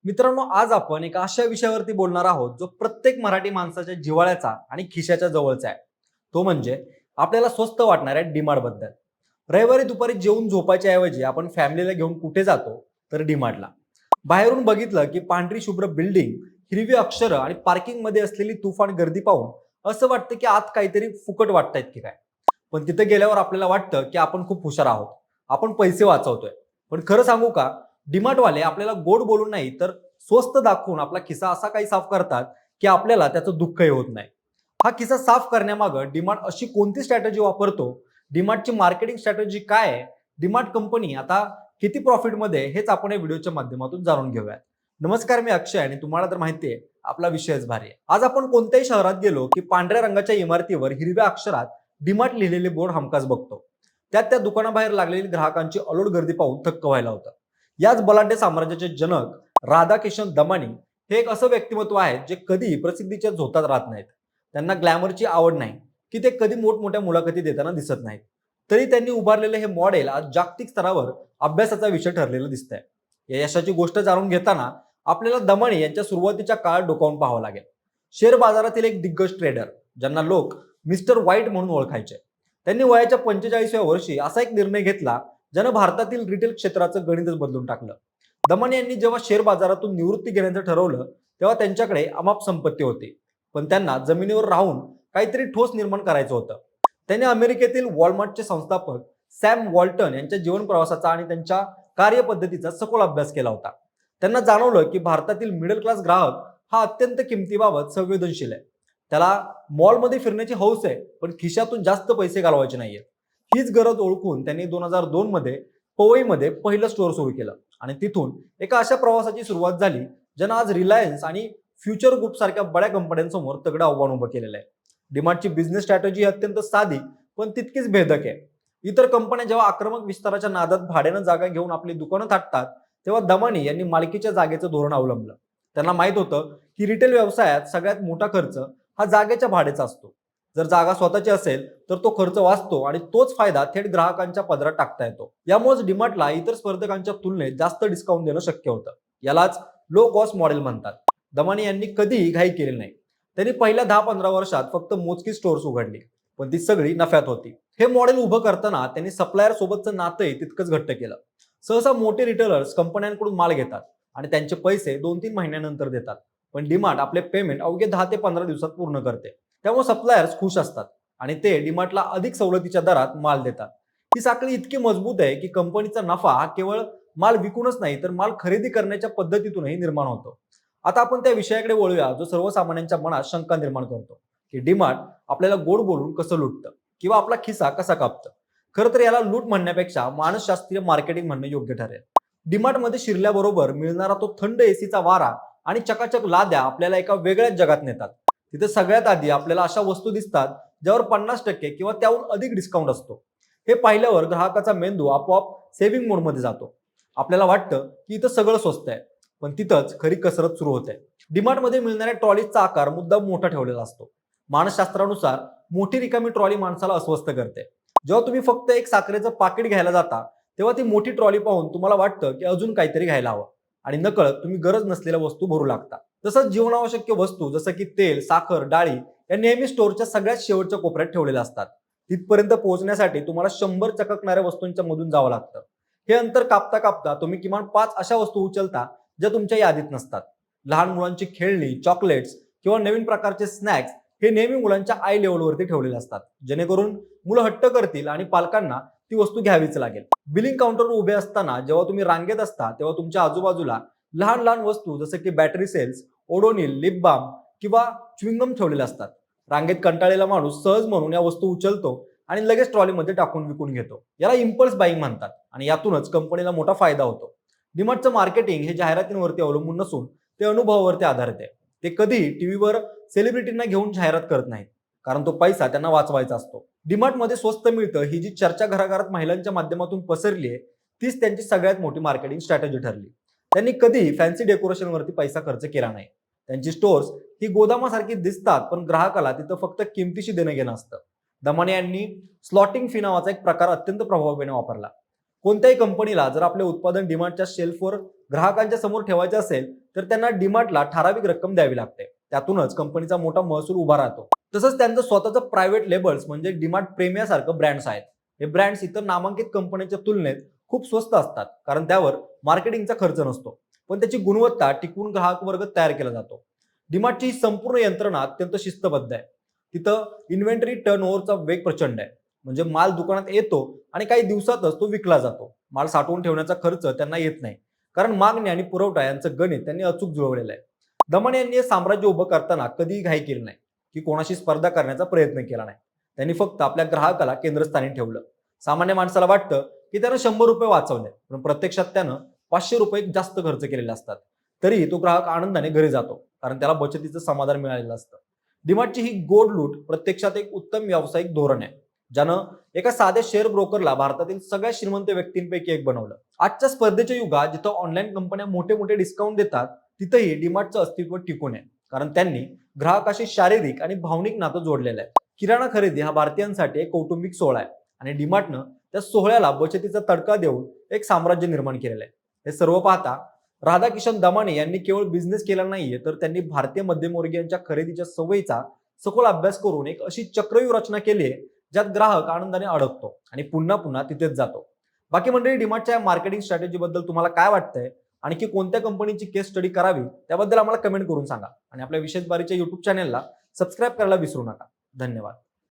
मित्रांनो, आज आपण एका अशा विषयावरती बोलणार आहोत जो प्रत्येक मराठी माणसाच्या जिव्हाळ्याचा आणि खिशाच्या जवळचा आहे. तो म्हणजे आपल्याला स्वस्त वाटणाऱ्या डीमार्ट बद्दल. रविवारी दुपारी जेवून झोपायच्या ऐवजी आपण फॅमिलीला घेऊन कुठे जातो? तर डीमार्टला. बाहेरून बघितलं की पांढरी शुभ्र बिल्डिंग, हिरवी अक्षरं आणि पार्किंग मध्ये असलेली तुफान गर्दी पाहून असं वाटतं की आत काहीतरी फुकट वाटतायत की काय. पण तिथे गेल्यावर आपल्याला वाटतं की आपण खूप हुशार आहोत, आपण पैसे वाचवतोय. पण खरं सांगू का, डीमार्टवाले आपल्याला गोड बोलून नाही तर स्वस्त दाखवून आपला खिसा असा काही साफ करतात की आपल्याला त्याचं दुःखही होत नाही. हा खिसा साफ करण्यामागं डीमार्ट अशी कोणती स्ट्रॅटेजी वापरतो? डीमार्टची मार्केटिंग स्ट्रॅटेजी काय आहे? डीमार्ट कंपनी आता किती प्रॉफिटमध्ये, हेच आपण या व्हिडिओच्या माध्यमातून जाणून घेऊयात. नमस्कार, मी अक्षय आणि तुम्हाला तर माहिती आहे आपला विषयच भारी आहे. आज आपण कोणत्याही शहरात गेलो की पांढऱ्या रंगाच्या इमारतीवर हिरव्या अक्षरात डीमार्ट लिहिलेले बोर्ड हमखास बघतो. त्यात त्या दुकानाबाहेर लागलेली ग्राहकांची अलोट गर्दी पाहून थक्क व्हायला होतं. याच बलाढ्य साम्राज्याचे जनक राधाकिशन दमानी हे एक असं व्यक्तिमत्व आहे जे कधी प्रसिद्धीच्या झोतात राहत नाहीत. त्यांना ग्लॅमरची आवड नाही की ते कधी मोठमोठ्या मुलाखती देताना दिसत नाहीत. तरी त्यांनी उभारलेले हे मॉडेल आज जागतिक स्तरावर अभ्यासाचा विषय ठरलेलं दिसतंय. या यशाची गोष्ट जाणून घेताना आपल्याला दमानी यांच्या सुरुवातीच्या काळात डोकावून पाहावं लागेल. शेअर बाजारातील एक दिग्गज ट्रेडर, ज्यांना लोक मिस्टर व्हाईट म्हणून ओळखायचे. त्यांनी वयाच्या 45व्या वर्षी असा एक निर्णय घेतला ज्यानं भारतातील रिटेल क्षेत्राचं गणितच बदलून टाकलं. दमानी यांनी जेव्हा शेअर बाजारातून निवृत्ती घेण्याचं ठरवलं तेव्हा त्यांच्याकडे अमाप संपत्ती होती. पण त्यांना जमिनीवर राहून काहीतरी ठोस निर्माण करायचं होतं. त्यांनी अमेरिकेतील वॉलमार्टचे संस्थापक सॅम वॉल्टन यांच्या जीवन प्रवासाचा आणि त्यांच्या कार्यपद्धतीचा सखोल अभ्यास केला होता. त्यांना जाणवलं की भारतातील मिडल क्लास ग्राहक हा अत्यंत किमतीबाबत संवेदनशील आहे. त्याला मॉलमध्ये फिरण्याची हौस आहे, पण खिशातून जास्त पैसे घालवायचे नाहीये. हीच गरज ओळखून त्यांनी 2002 मध्ये पवईमध्ये पहिलं स्टोअर सुरू केलं आणि तिथून एका अशा प्रवासाची सुरुवात झाली ज्यानं आज रिलायन्स आणि फ्युचर ग्रुप सारख्या बड्या कंपन्यांसमोर तगडं आव्हान उभं केलेलं आहे. डीमार्टची बिझनेस स्ट्रॅटेजी अत्यंत साधी पण तितकीच भेदक आहे. इतर कंपन्या जेव्हा आक्रमक विस्ताराच्या नादात भाड्यानं जागा घेऊन आपली दुकानं थाटतात, तेव्हा दमानी यांनी मालकीच्या जागेचं धोरण अवलंबलं. त्यांना माहित होतं की रिटेल व्यवसायात सगळ्यात मोठा खर्च हा जागेच्या भाड्याचा असतो. जर जागा स्वतःची असेल तर तो खर्च वाचतो आणि तोच फायदा थेट ग्राहकांच्या पदरात टाकता येतो. यामुळे डीमार्टला इतर स्पर्धकांच्या तुलनेत जास्त डिस्काउंट देणं शक्य होतं. यालाच लो कॉस्ट मॉडेल म्हणतात. दमानी यांनी कधीही घाई केली नाही. त्यांनी पहिल्या 10-15 वर्षात फक्त मोजकी स्टोअर्स उघडली, पण ती सगळी नफ्यात होती. हे मॉडेल उभं करताना त्यांनी सप्लायर सोबतचं नातंही तितकंच घट्ट केलं. सहसा मोठे रिटेलर्स कंपन्यांकडून माल घेतात आणि त्यांचे पैसे 2-3 महिन्यानंतर देतात. पण डीमार्ट आपले पेमेंट अवघे 10 ते 15 दिवसात पूर्ण करते. त्यामुळे सप्लायर्स खुश असतात आणि ते डीमार्टला अधिक सवलतीच्या दरात माल देतात. ही साखळी इतकी मजबूत आहे की कंपनीचा नफा हा केवळ माल विकूनच नाही तर माल खरेदी करण्याच्या पद्धतीतूनही निर्माण होतो. आता आपण त्या विषयाकडे वळूया जो सर्वसामान्यांच्या मनात शंका निर्माण करतो की डीमार्ट आपल्याला गोड बोलून कसं लुटतं किंवा आपला खिसा कसा कापतं. खरं तर याला लूट म्हणण्यापेक्षा मानसशास्त्रीय मार्केटिंग म्हणणं योग्य ठरेल. डीमार्ट मध्ये शिरल्याबरोबर मिळणारा तो थंड एसीचा वारा आणि चकाचक लाद्या आपल्याला एका वेगळ्याच जगात नेतात. तिथे सगळ्यात आधी आपल्याला अशा वस्तू दिसतात ज्यावर 50% किंवा त्याहून अधिक डिस्काउंट असतो. हे पाहिल्यावर ग्राहकाचा मेंदू आपोआप सेव्हिंग मोडमध्ये जातो. आपल्याला वाटतं की इथं सगळं स्वस्त आहे, पण तिथंच खरी कसरत सुरू होते. डीमार्ट मध्ये मिळणाऱ्या ट्रॉलीचा आकार मुद्दाम मोठा ठेवलेला असतो. मानसशास्त्रानुसार मोठी रिकामी ट्रॉली माणसाला अस्वस्थ करते. जेव्हा तुम्ही फक्त एक साखरेचं पाकिट घ्यायला जाता तेव्हा ती मोठी ट्रॉली पाहून तुम्हाला वाटतं की अजून काहीतरी घ्यायला हवं आणि नकळत तुम्ही गरज नसलेल्या वस्तू भरू लागता. तसंच जीवनावश्यक वस्तू जसं की तेल, साखर, डाळी या नेहमी स्टोअरच्या सगळ्यात शेवटच्या कोपऱ्यात ठेवलेल्या असतात. तिथपर्यंत पोहोचण्यासाठी तुम्हाला 100 चककणाऱ्या वस्तूंच्या मधून जावं लागतं. हे अंतर कापता कापता तुम्ही किमान 5 अशा वस्तू उचलता ज्या तुमच्या यादीत नसतात. लहान मुलांची खेळणी, चॉकलेट्स किंवा नवीन प्रकारचे स्नॅक्स हे नेहमी मुलांच्या आय लेवलवरती ठेवलेले असतात, जेणेकरून मुलं हट्ट करतील आणि पालकांना ती वस्तू घ्यावीच लागेल. बिलिंग काउंटरवर उभे असताना जेव्हा तुम्ही रांगेत असता तेव्हा तुमच्या आजूबाजूला लहान लहान वस्तू जसं की battery cells, Odonil, lip balm किंवा च्युइंगम ठेवलेले असतात. रांगेत कंटाळलेला माणूस सहज म्हणून या वस्तू उचलतो आणि लगेच ट्रॉलीमध्ये टाकून विकून घेतो. याला इम्पल्स बाईंग म्हणतात आणि यातूनच कंपनीला मोठा फायदा होतो. डीमार्टचं मार्केटिंग हे जाहिरातींवरती अवलंबून नसून ते अनुभवावरती आधारित आहे. ते कधी टीव्हीवर सेलिब्रिटींना घेऊन जाहिरात करत नाहीत, कारण तो पैसा त्यांना वाचवायचा असतो. डीमार्टमध्ये स्वस्त मिळतं ही जी चर्चा घराघरात महिलांच्या माध्यमातून पसरली आहे, तीच त्यांची सगळ्यात मोठी मार्केटिंग स्ट्रॅटेजी ठरली. त्यांनी कधी फॅन्सी डेकोरेशनवरती पैसा खर्च केला नाही. त्यांची स्टोअर्स ही गोदामासारखी दिसतात, पण ग्राहकाला तिथं फक्त किमतीशी देणं घेणं असतं. दमाने यांनी स्लॉटिंग फी नावाचा एक प्रकार अत्यंत प्रभावीपणे वापरला. कोणत्याही कंपनीला जर आपले उत्पादन डीमार्टच्या शेल्फवर ग्राहकांच्या समोर ठेवायचे असेल तर त्यांना डीमार्टला ठराविक रक्कम द्यावी लागते. त्यातूनच कंपनीचा मोठा महसूल उभा राहतो. तसंच त्यांचं स्वतःचं प्रायव्हेट लेबल्स म्हणजे डीमार्ट प्रेमिया सारखं ब्रँड्स आहेत. हे ब्रँड्स इतर नामांकित कंपन्यांच्या तुलनेत खूप स्वस्त असतात, कारण त्यावर मार्केटिंगचा खर्च नसतो, पण त्याची गुणवत्ता टिकवून ग्राहक वर्ग तयार केला जातो. डीमार्टची ही संपूर्ण यंत्रणा अत्यंत शिस्तबद्ध आहे. तिथं इन्व्हेंटरी टर्नओव्हरचा वेग प्रचंड आहे. म्हणजे माल दुकानात येतो आणि काही दिवसातच तो विकला जातो. माल साठवून ठेवण्याचा खर्च त्यांना येत नाही, कारण मागणी आणि पुरवठा यांचं गणित त्यांनी अचूक जुळवलेलं आहे. दमन यांनी हे साम्राज्य उभं करताना कधीही घाई केली नाही, की कोणाशी स्पर्धा करण्याचा प्रयत्न केला नाही. त्यांनी फक्त आपल्या ग्राहकाला केंद्रस्थानी ठेवलं. सामान्य माणसाला वाटतं की त्यानं 100 रुपये वाचवले, पण प्रत्यक्षात त्यानं 500 रुपये जास्त खर्च केलेले असतात. तरीही तो ग्राहक आनंदाने घरी जातो, कारण त्याला बचतीचं समाधान मिळालेलं असतं. डीमार्टची ही गोड लूट प्रत्यक्षात एक उत्तम व्यावसायिक धोरण आहे, ज्यानं एका साध्या शेअर ब्रोकरला भारतातील सगळ्यात श्रीमंत व्यक्तींपैकी एक बनवलं. आजच्या स्पर्धेच्या युगात जिथं ऑनलाईन कंपन्या मोठे मोठे डिस्काउंट देतात, तिथंही डीमार्टचं अस्तित्व टिकून आहे, कारण त्यांनी ग्राहकाशी शारीरिक आणि भावनिक नातं जोडलेलं आहे. किराणा खरेदी हा भारतीयांसाठी एक कौटुंबिक सोहळा आहे, आणि डीमार्टनं त्या सोहळ्याला बचतीचा तडका देऊन एक साम्राज्य निर्माण केलेलं आहे. हे सर्व पाहता राधाकिशन दमाने यांनी केवळ बिझनेस केला नाहीये, तर त्यांनी भारतीय मध्यमवर्गीयांच्या खरेदीच्या सवयीचा सखोल अभ्यास करून एक अशी चक्रव्यूह रचना केली आहे, ज्यात ग्राहक आनंदाने अडकतो आणि पुन्हा पुन्हा तिथेच जातो. बाकी मंडळी, डीमार्टच्या मार्केटिंग स्ट्रॅटेजी बद्दल तुम्हाला काय वाटतंय? आणखी कोणत्या कंपनीची केस स्टडी करावी त्याबद्दल आम्हाला कमेंट करून सांगा, आणि आपल्या विशेष बारीच्या युट्यूब चॅनेलला सबस्क्राईब करायला विसरू नका. धन्यवाद.